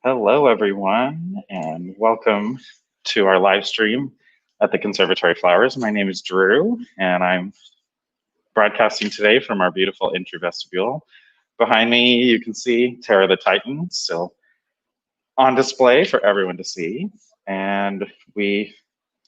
Hello, everyone, and welcome to our live stream at the Conservatory Flowers. My name is Drew, and I'm broadcasting today from our beautiful entry vestibule. Behind me, you can see Terra the Titan still on display for everyone to see. And we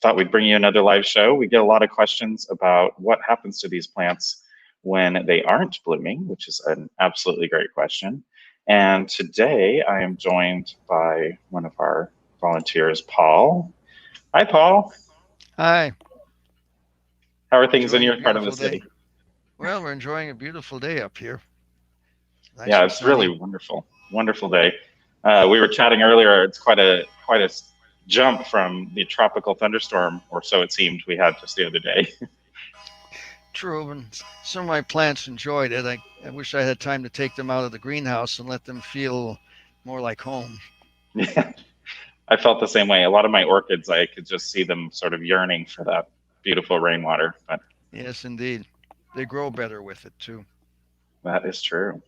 thought we'd bring you another live show. We get a lot of questions about what happens to these plants when they aren't blooming, which is an absolutely great question. And today I am joined by one of our volunteers, Paul. Hi, Paul. Hi, How are things in enjoying a your part of the beautiful city? day. Well, we're enjoying a beautiful day up here. Nice Yeah, and it's really sunny. wonderful, wonderful day. We were chatting earlier. It's quite a jump from the tropical thunderstorm, or so it seemed, we had just the other day. True, and some of my plants enjoyed it. I wish I had time to take them out of the greenhouse and let them feel more like home. Yeah, I felt the same way. A lot of my orchids, I could just see them sort of yearning for that beautiful rainwater. But Yes, indeed. They grow better with it, too. that is true.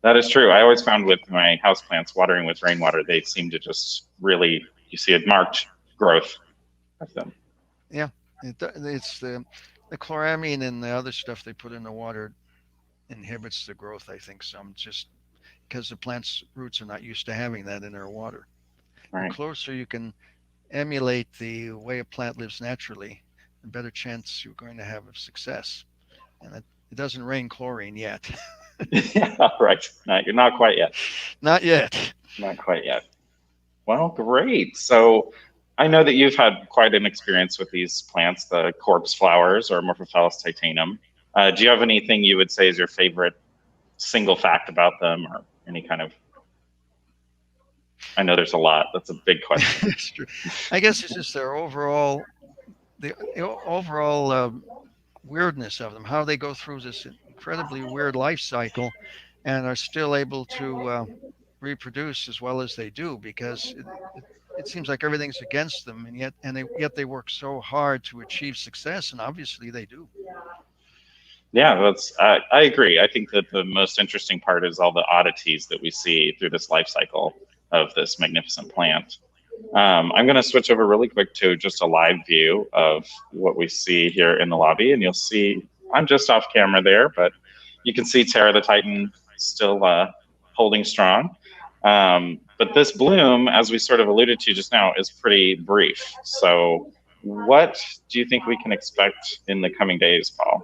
That is true. I always found with my houseplants, watering with rainwater, they seem to just really, you see a marked growth of them. Yeah, it's the chloramine and the other stuff they put in the water inhibits the growth, I think, some, just because the plant's roots are not used to having that in their water. The Right. closer you can emulate the way a plant lives naturally, the better chance you're going to have of success. And it doesn't rain chlorine yet. Yeah, right. You're not quite yet. Not yet. Not quite yet. Well, great. So I know that you've had quite an experience with these plants, the corpse flowers or Morphophallus titanum. Do you have anything you would say is your favorite single fact about them, or any kind of? I know there's a lot. That's a big question. It's true. I guess it's just their overall the overall weirdness of them, how they go through this incredibly weird life cycle and are still able to reproduce as well as they do because it seems like everything's against them yet they work so hard to achieve success and obviously they do. Yeah, I agree. I think that the most interesting part is all the oddities that we see through this life cycle of this magnificent plant. I'm going to switch over really quick to just a live view of what we see here in the lobby, and you'll see I'm just off camera there, but you can see Terra the Titan still holding strong. But this bloom, as we sort of alluded to just now, is pretty brief. So, what do you think we can expect in the coming days, Paul?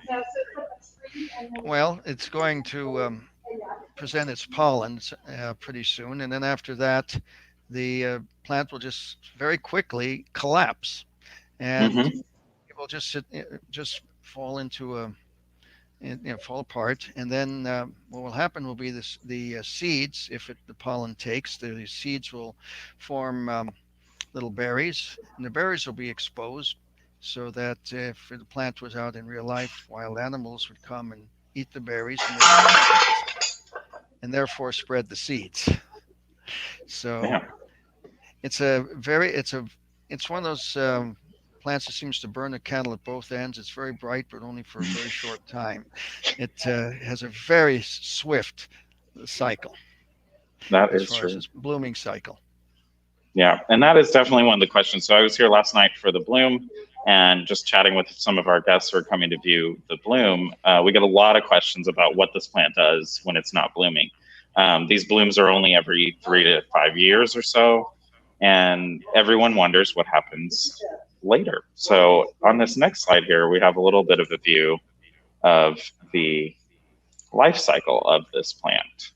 Well, it's going to present its pollen pretty soon, and then after that, the plant will just very quickly collapse, and Hmm. it will just fall into fall apart, and then what will happen will be the seeds. If the pollen takes, the seeds will form little berries, and the berries will be exposed, so that if the plant was out in real life, wild animals would come and eat the berries, and therefore spread the seeds. So Yeah. it's one of those plants that seems to burn the candle at both ends. It's very bright, but only for a very short time. It has a very swift cycle That as is far as true. its blooming cycle. Yeah, and that is definitely one of the questions. So I was here last night for the bloom, and just chatting with some of our guests who are coming to view the bloom. We get a lot of questions about what this plant does when it's not blooming. These blooms are only every 3 to 5 years or so, and everyone wonders what happens later. So on this next slide here, we have a little bit of a view of the life cycle of this plant.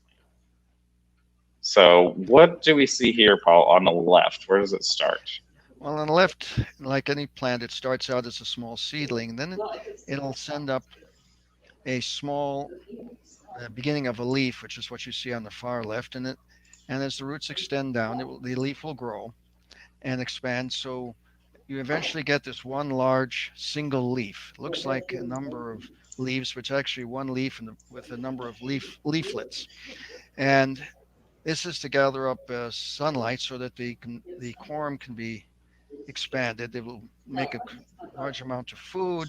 So what do we see here, Paul, on the left? Where does it start? Well, on the left, like any plant, it starts out as a small seedling. Then it'll send up a small beginning of a leaf, which is what you see on the far left. And as the roots extend down, the leaf will grow and expand. So you eventually get this one large single leaf. It looks like a number of leaves, but it's actually one leaf with a number of leaflets. And this is to gather up sunlight so that the corm can be expanded. It will make a large amount of food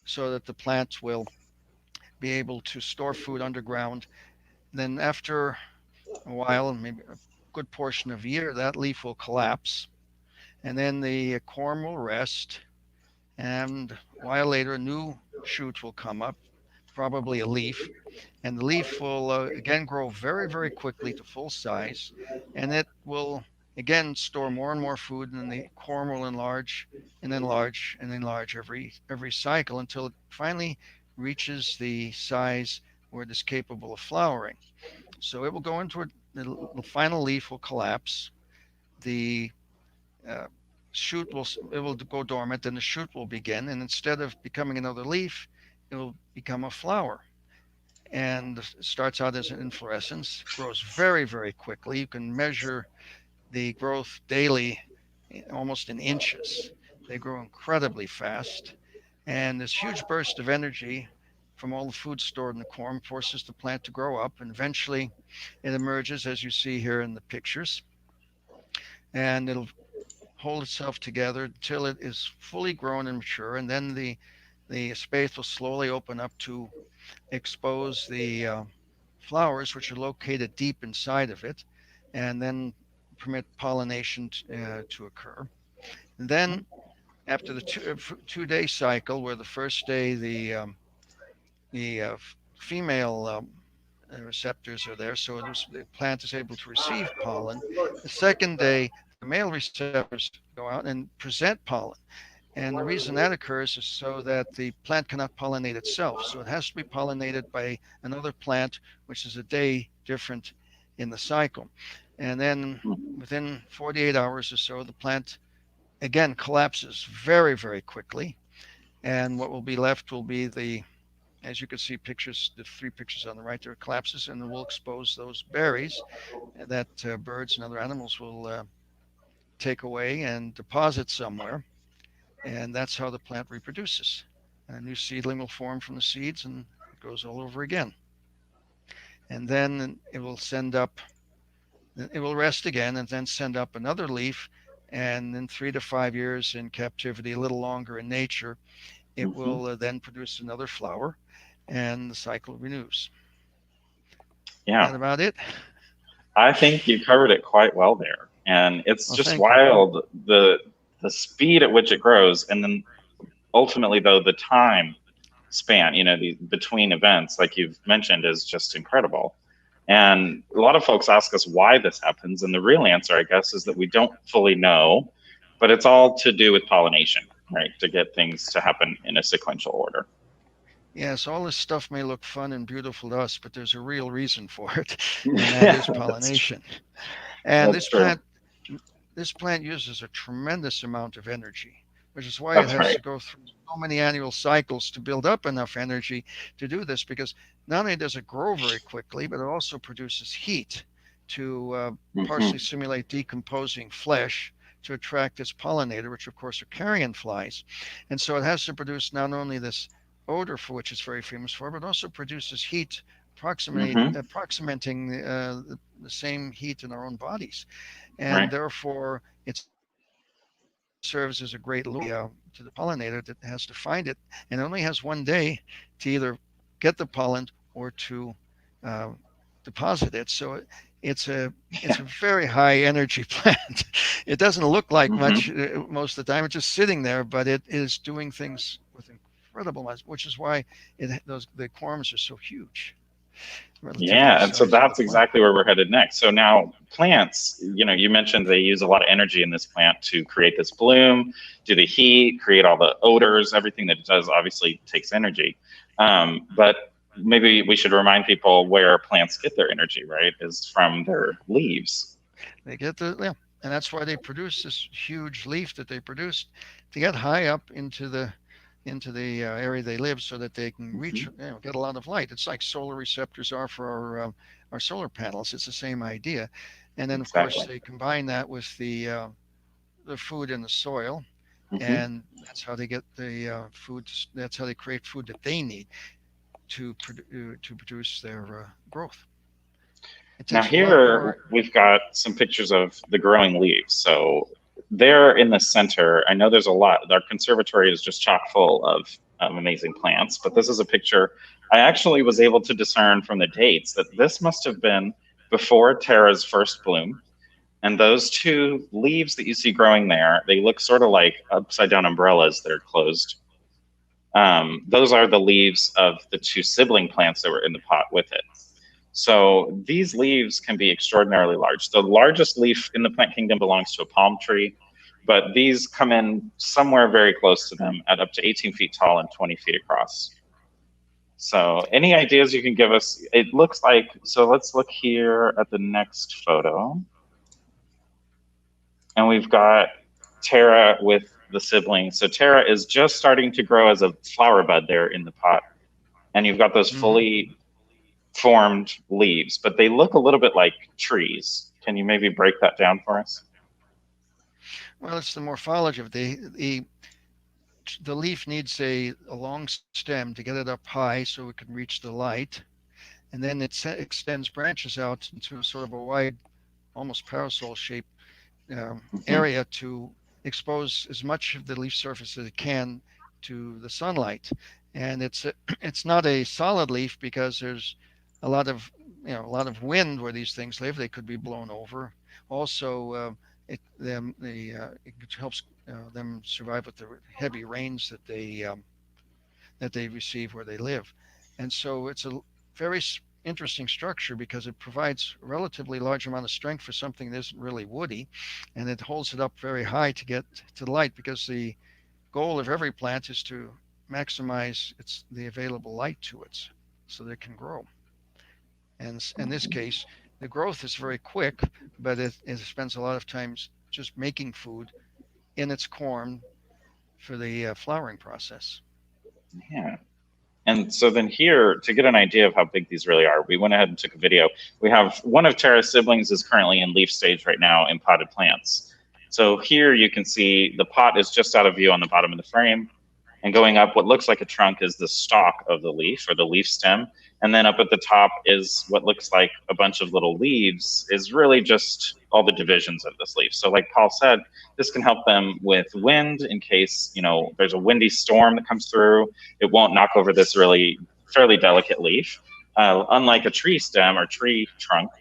so that the plant will be able to store food underground. Then after a while, maybe good portion of a year, that leaf will collapse, and then the corm will rest, and a while later, a new shoot will come up, probably a leaf, and the leaf will again grow very, very quickly to full size, and it will again store more and more food, and the corm will enlarge and enlarge and enlarge every cycle until it finally reaches the size where it is capable of flowering. So it will go into the final leaf will collapse. The uh, shoot will it will go dormant, and the shoot will begin. And instead of becoming another leaf, it will become a flower. And it starts out as an inflorescence, grows very, very quickly. You can measure the growth daily, almost in inches. They grow incredibly fast, and this huge burst of energy from all the food stored in the corm forces the plant to grow up, and eventually it emerges, as you see here in the pictures, and it'll hold itself together until it is fully grown and mature, and then the space will slowly open up to expose the flowers, which are located deep inside of it, and then permit pollination to occur. And then, after the 2 day cycle, where the first day the female receptors are there, so the plant is able to receive pollen. The second day, the male receptors go out and present pollen. And the reason that occurs is so that the plant cannot pollinate itself. So it has to be pollinated by another plant, which is a day different in the cycle. And then within 48 hours or so, the plant again collapses very, very quickly. And what will be left will be as you can see pictures, the 3 pictures on the right there, collapses, and it will expose those berries that birds and other animals will take away and deposit somewhere. And that's how the plant reproduces. A new seedling will form from the seeds, and it goes all over again. And then it will rest again, and then send up another leaf. And in 3 to 5 years in captivity, a little longer in nature, it will then produce another flower, and the cycle renews. Is Yeah. that about it? I think you covered it quite well there. And it's Well, just thank you. wild the speed at which it grows, and then ultimately though the time span, the between events, like you've mentioned, is just incredible. And a lot of folks ask us why this happens, and the real answer, I guess, is that we don't fully know, but it's all to do with pollination, right? To get things to happen in a sequential order. Yes, all this stuff may look fun and beautiful to us, but there's a real reason for it, and that Yeah, is that's true. pollination. And That's true. this plant uses a tremendous amount of energy, which is why it That's has right. to go through so many annual cycles to build up enough energy to do this. Because not only does it grow very quickly, but it also produces heat to partially Hmm. simulate decomposing flesh to attract its pollinator, which of course are carrion flies. And so it has to produce not only this odor for which it's very famous for, but also produces heat Hmm. approximating the same heat in our own bodies, and Right. therefore it serves as a great lure to the pollinator that has to find it, and only has one day to either get the pollen or to uh, deposit it. So it's a very high energy plant. It doesn't look like Hmm. much most of the time. It's just sitting there, but it is doing things with incredible much, which is why the corms are so huge relative to the Yeah, and so size of the that's plant. exactly where we're headed next. So now plants, you mentioned they use a lot of energy in this plant to create this bloom, do the heat, create all the odors, everything that it does obviously takes energy. But maybe we should remind people where plants get their energy, right? Is from their leaves. They get yeah, and that's why they produce this huge leaf that they produce to get high up into the area they live, so that they can reach, Hmm. get a lot of light. It's like solar receptors are for our solar panels. It's the same idea, and then of course Exactly. they combine that with the food in the soil, Hmm. and that's how they get the food. That's how they create food that they need to produce their growth. It Now takes a lot here more. we've got some pictures of the growing leaves. So there in the center, I know there's a lot. Our conservatory is just chock full of amazing plants, but this is a picture I actually was able to discern from the dates that this must have been before Tara's first bloom. And those two leaves that you see growing there, they look sort of like upside down umbrellas that are closed. Those are the leaves of the two sibling plants that were in the pot with it. So these leaves can be extraordinarily large. The largest leaf in the plant kingdom belongs to a palm tree, but these come in somewhere very close to them at up to 18 feet tall and 20 feet across. So any ideas you can give us? It looks like, so let's look here at the next photo. And we've got Tara with the sibling. So Tara is just starting to grow as a flower bud there in the pot. And you've got those fully formed leaves, but they look a little bit like trees. Can you maybe break that down for us? Well, it's the morphology of the leaf needs a long stem to get it up high so it can reach the light, and then it extends branches out into sort of a wide, almost parasol shaped area to expose as much of the leaf surface as it can to the sunlight. And it's not a solid leaf because there's a lot of a lot of wind where these things live. They could be blown over. Also, it helps them survive with the heavy rains that they receive where they live. And so it's a very interesting structure because it provides a relatively large amount of strength for something that isn't really woody, and it holds it up very high to get to the light, because the goal of every plant is to maximize the available light to it so that it can grow. And in this case, the growth is very quick, but it spends a lot of times just making food in its corm for the flowering process. Yeah. And so then here, to get an idea of how big these really are, we went ahead and took a video. We have one of Tara's siblings is currently in leaf stage right now in potted plants. So here you can see the pot is just out of view on the bottom of the frame. And going up, what looks like a trunk is the stalk of the leaf, or the leaf stem. And then up at the top is what looks like a bunch of little leaves, is really just all the divisions of this leaf. So like Paul said, this can help them with wind in case, there's a windy storm that comes through. It won't knock over this really fairly delicate leaf. Unlike a tree stem or tree trunk,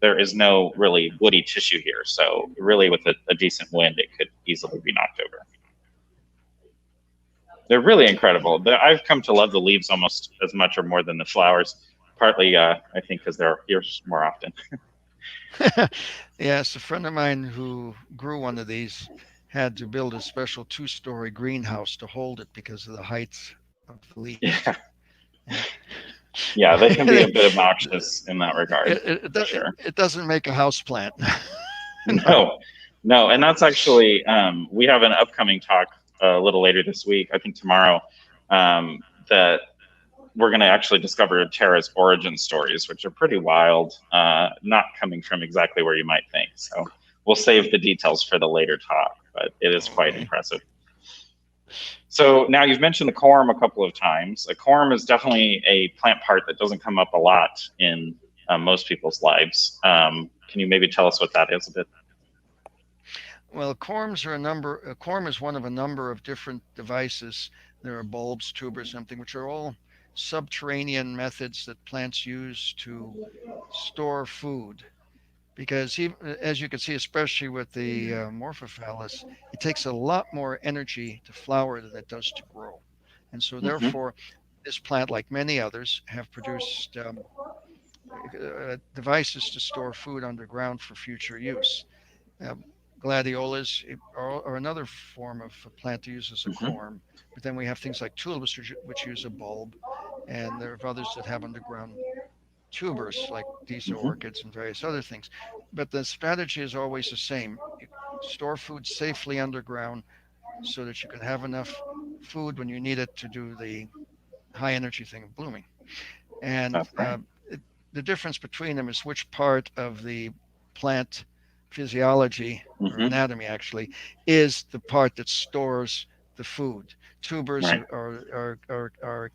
there is no really woody tissue here. So really with a decent wind, it could easily be knocked over. They're really incredible. I've come to love the leaves almost as much or more than the flowers, partly, I think, because they're here more often. Yes, a friend of mine who grew one of these had to build a special 2-story greenhouse to hold it because of the height of the leaves. Yeah. Yeah, they can be a bit obnoxious in that regard, for sure. It doesn't make a house plant. No. And that's actually, we have an upcoming talk a little later this week, I think tomorrow, that we're going to actually discover Tara's origin stories, which are pretty wild, not coming from exactly where you might think. So we'll save the details for the later talk, but it is quite impressive. So now you've mentioned the corm a couple of times. A corm is definitely a plant part that doesn't come up a lot in most people's lives. Can you maybe tell us what that is a bit? Well, a corm is one of a number of different devices. There are bulbs, tubers, something, which are all subterranean methods that plants use to store food. Because as you can see, especially with the Morphophallus, it takes a lot more energy to flower than it does to grow. And so therefore, this plant, like many others, have produced devices to store food underground for future use. Gladiolas are another form of a plant to use as a corm. But then we have things like tulips, which use a bulb. And there are others that have underground tubers, like these orchids and various other things. But the strategy is always the same. You store food safely underground so that you can have enough food when you need it to do the high energy thing of blooming. And the difference between them is which part of the plant physiology or anatomy actually is the part that stores the food. Tubers are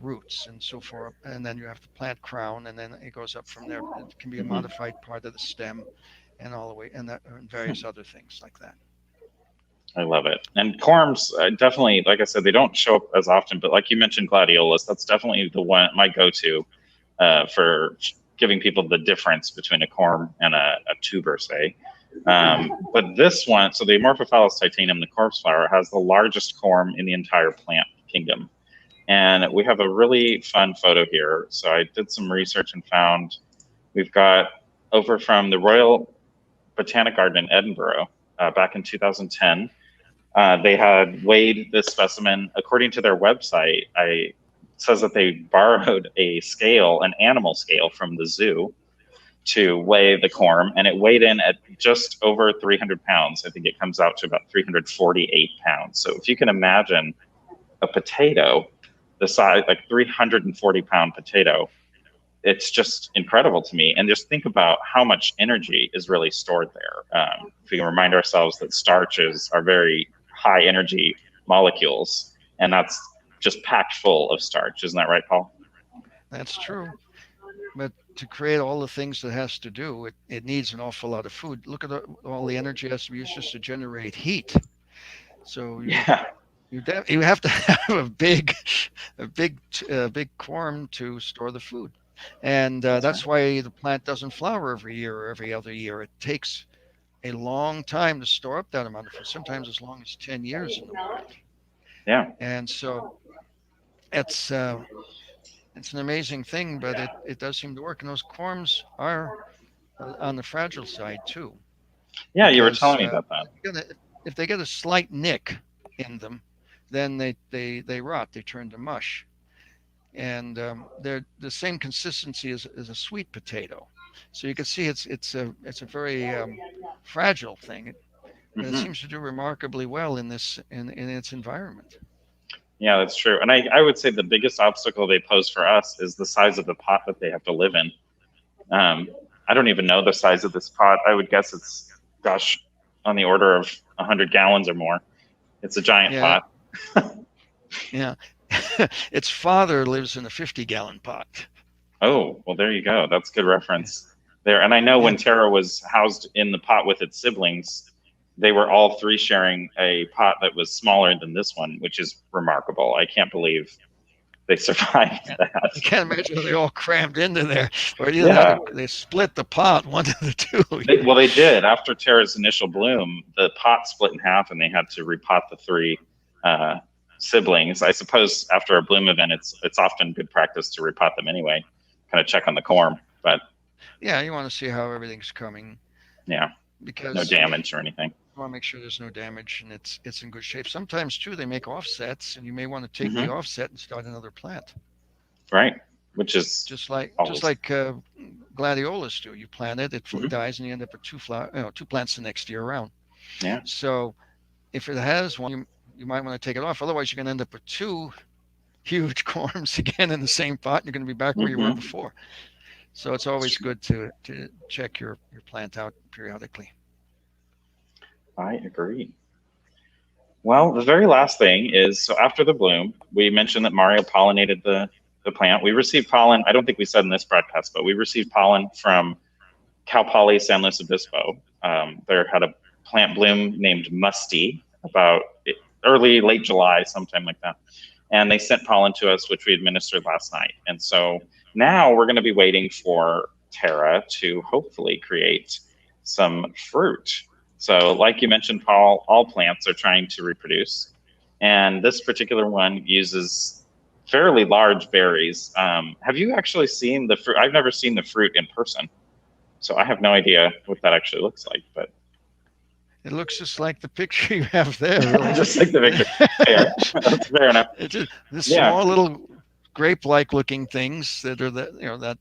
roots and so forth, and then you have the plant crown, and then it goes up from there. It can be a modified part of the stem, and all the way, and various other things like that. I love it. And corms, definitely, like I said, they don't show up as often, but like you mentioned, gladiolas, that's definitely the one, my go-to for giving people the difference between a corm and a tuber, say. But this one, so the Amorphophallus titanium, the corpse flower, has the largest corm in the entire plant kingdom. And we have a really fun photo here. So I did some research and found we've got over from the Royal Botanic Garden in Edinburgh back in 2010. They had weighed this specimen. According to their website, it says that they borrowed a scale, an animal scale from the zoo, to weigh the corm, and it weighed in at just over 300 pounds. I think it comes out to about 348 pounds. So if you can imagine a potato, the size, like 340-pound potato, it's just incredible to me. And just think about how much energy is really stored there. If we can remind ourselves that starches are very high energy molecules, and that's just packed full of starch. Isn't that right, Paul? That's true. But to create all the things that it has to do, it needs an awful lot of food. Look at all the energy it has to be used just to generate heat. So Yeah. you have to have a big corm to store the food, and that's why the plant doesn't flower every year or every other year. It takes a long time to store up that amount of food, sometimes as long as 10 years in the wild. Yeah. And so it's uh, it's an amazing thing, but it does seem to work. And those corms are on the fragile side too, Yeah, you were because telling me about that. if they get a slight nick in them, then they rot. They turn to mush, and they're the same consistency as a sweet potato. So you can see it's a very fragile thing, but it Hmm. seems to do remarkably well in its environment. Yeah, that's true. And I would say the biggest obstacle they pose for us is the size of the pot that they have to live in. Um, I don't even know the size of this pot. I would guess it's, gosh, on the order of 100 gallons or more. It's a giant Yeah, pot. yeah. Its father lives in a 50-gallon pot. Oh, well, there you go. That's good reference there. And I know Yeah, when Tara was housed in the pot with its siblings, they were all three sharing a pot that was smaller than this one, which is remarkable. I can't believe they survived yeah. that. I can't imagine how they all crammed into there, or either that Yeah. or they split the pot, one of the two. Well, they did. After Tara's initial bloom, the pot split in half and they had to repot the three uh, siblings. I suppose after a bloom event, it's often good practice to repot them anyway, kind of check on the corm. But Yeah, you want to see how everything's coming yeah, no because damage or anything. you want to make sure there's no damage and it's in good shape. Sometimes too, they make offsets, and you may want to take the Hmm. offset and start another plant, Right, which is just like always. gladiolus do. You plant it, it Hmm. dies, and you end up with two plants the next year around. Yeah. So if it has one, you might want to take it off. Otherwise, you're going to end up with two huge corms again in the same pot. And you're going to be back where you were Hmm. before. So it's That's always true. good to check your plant out periodically. I agree. Well, the very last thing is, so after the bloom, we mentioned that Mario pollinated the plant. We received pollen. I don't think we said in this broadcast, but we received pollen from Cal Poly San Luis Obispo. There had a plant bloom named Musty about early, late July, sometime like that. And they sent pollen to us, which we administered last night. And so now we're going to be waiting for Tara to hopefully create some fruit. So, like you mentioned, Paul, all plants are trying to reproduce. And this particular one uses fairly large berries. Have you actually seen the fruit? I've never seen the fruit in person. So I have no idea what that actually looks like, but It looks just like the picture you have there, really. just like the picture. Fair. That's fair enough. It's just the Yeah. small little grape-like looking things that are that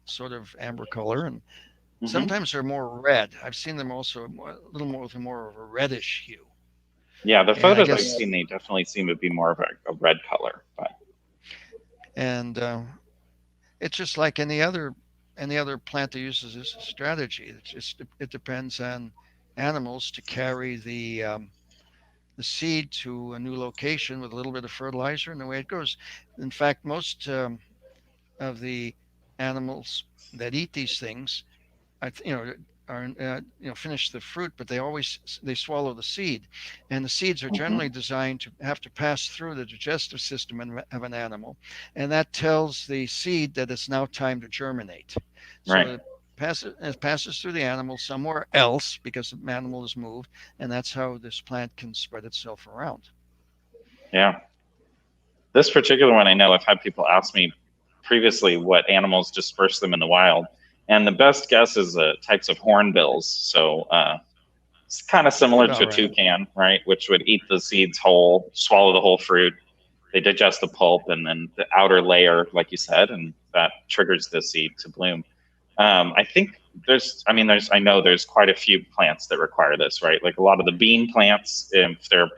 sort of amber color, and Hmm. sometimes they're more red. I've seen them also a little more with more of a reddish hue. Yeah, the And I photos I've guess seen, they definitely seem to be more of a red color. But and it's just like any other plant that uses this strategy. It depends on animals to carry the seed to a new location with a little bit of fertilizer, and the way it goes. In fact, most of the animals that eat these things, are finish the fruit, but they swallow the seed, and the seeds are Hmm. generally designed to have to pass through the digestive system of an animal, and that tells the seed that it's now time to germinate. So Right. it passes through the animal somewhere else because the animal has moved, and that's how this plant can spread itself around. Yeah. This particular one, I know I've had people ask me previously what animals disperse them in the wild, and the best guess is types of hornbills. So it's kind of That's similar to about a right. toucan, right? Which would eat the seeds whole, swallow the whole fruit. They digest the pulp and then the outer layer, like you said, and that triggers the seed to bloom. I think I know there's quite a few plants that require this, right? Like a lot of the bean plants, if they're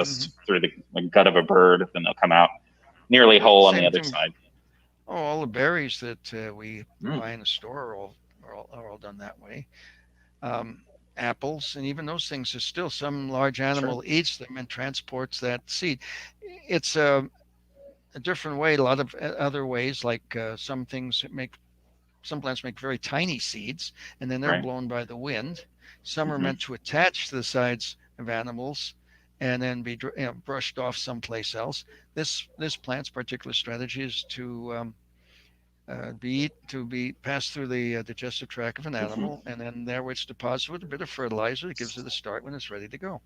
Hmm. processed through the gut of a bird, then they'll come out nearly whole on the Same other thing. side. Oh, all the berries that we Mm, buy in the store are all done that way. Um, Apples and even those things are still some large sure. animal eats them and transports that seed. It's a different way. A lot of other ways, like some plants make very tiny seeds, and then they're Right. blown by the wind. Some are Hmm. meant to attach to the sides of animals and then be brushed off someplace else. This plant's particular strategy is to be passed through the digestive tract of an Hmm. animal, and then there it's deposited with a bit of fertilizer. It gives it a start when it's ready to go.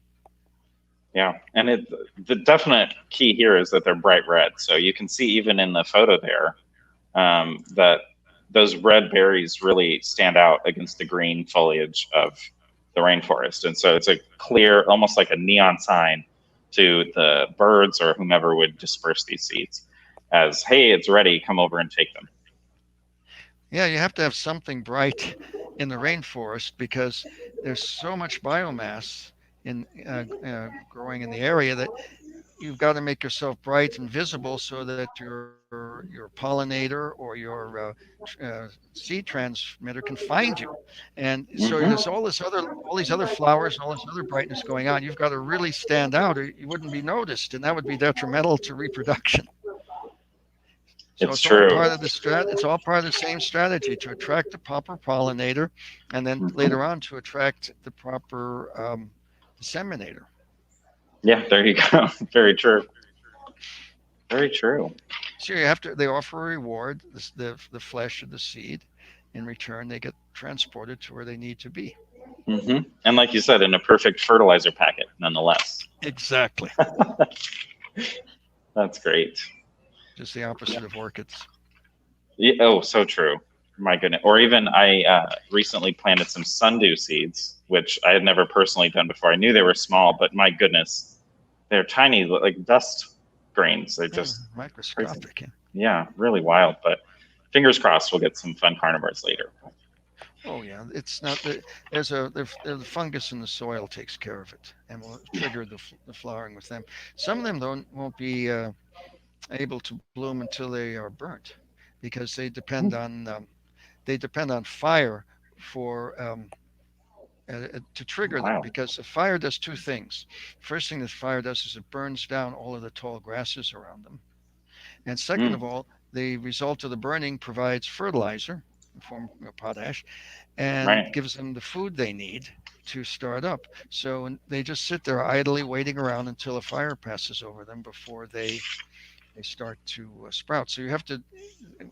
Yeah, and the definite key here is that they're bright red. So you can see even in the photo there that those red berries really stand out against the green foliage of the rainforest. And so it's a clear, almost like a neon sign to the birds or whomever would disperse these seeds as, hey, it's ready, come over and take them. Yeah, you have to have something bright in the rainforest because there's so much biomass growing in the area that you've got to make yourself bright and visible so that your pollinator or your seed transmitter can find you. And so Hmm. there's all these other flowers and all this other brightness going on. You've got to really stand out, or you wouldn't be noticed, and that would be detrimental to reproduction. So It's it's all true. part of it's all part of the same strategy to attract the proper pollinator, and then Hmm. later on to attract the proper disseminator. Yeah, there you go. Very true. Very true. So you have to. They offer a reward, the flesh of the seed. In return, they get transported to where they need to be. Hmm. And like you said, in a perfect fertilizer packet, nonetheless. Exactly. That's great. Just the opposite of orchids. Yeah, oh, so true. My goodness. Or even I recently planted some sundew seeds, which I had never personally done before. I knew they were small, but my goodness, they're tiny, like dust grains. They're Yeah, just crazy. microscopic. Yeah. Yeah, really wild. But fingers crossed, we'll get some fun carnivores later. Oh yeah, it's not the the fungus in the soil takes care of it and will trigger the flowering with them. Some of them don't won't be able to bloom until they are burnt because they depend on fire for to trigger them Wow. because the fire does two things. First thing that fire does is it burns down all of the tall grasses around them. And second Mm, of all, the result of the burning provides fertilizer in the form of potash and right. gives them the food they need to start up. So they just sit there idly waiting around until a fire passes over them before they start to sprout. So you have to,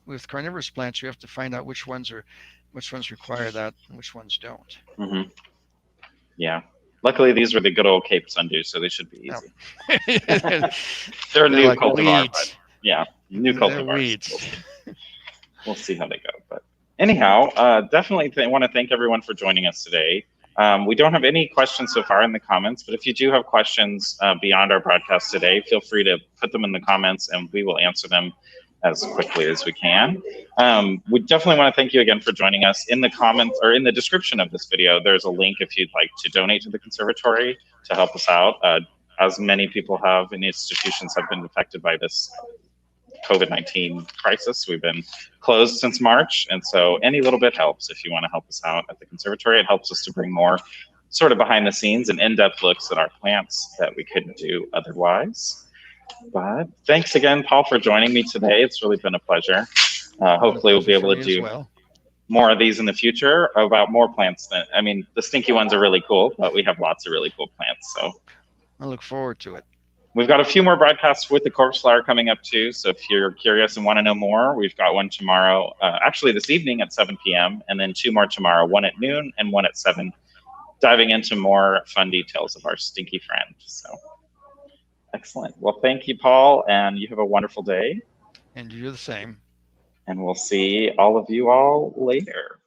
with carnivorous plants, you have to find out which ones require that and which ones don't. Hmm. Yeah. Luckily, these were the good old Cape sundew, so they should be Now, easy. they're They're a new like cultivar, but weeds. yeah, new They're cultivars. weeds. We'll see how they go. But anyhow, definitely want to thank everyone for joining us today. We don't have any questions so far in the comments, but if you do have questions beyond our broadcast today, feel free to put them in the comments and we will answer them as quickly as we can. We definitely want to thank you again for joining us. In the comments or in the description of this video, there's a link if you'd like to donate to the conservatory to help us out. As many people have and institutions have been affected by this COVID-19 crisis. We've been closed since March, and so any little bit helps if you want to help us out at the conservatory. It helps us to bring more sort of behind the scenes and in-depth looks at our plants that we couldn't do otherwise. But thanks again, Paul, for joining me today. It's really been a pleasure. Been a Hopefully, we'll pleasure be for able me to as do, well. more of these in the future about more plants. I mean, the stinky ones are really cool, but we have lots of really cool plants. So I look forward to it. we've got a few more broadcasts with the corpse flower coming up too. So if you're curious and want to know more, we've got one tomorrow, actually this evening at 7 p.m. and then 2 more tomorrow, one at noon and one at 7, diving into more fun details of our stinky friend. So excellent. Well, thank you, Paul, and you have a wonderful day. And you do the same. And we'll see all of you all later.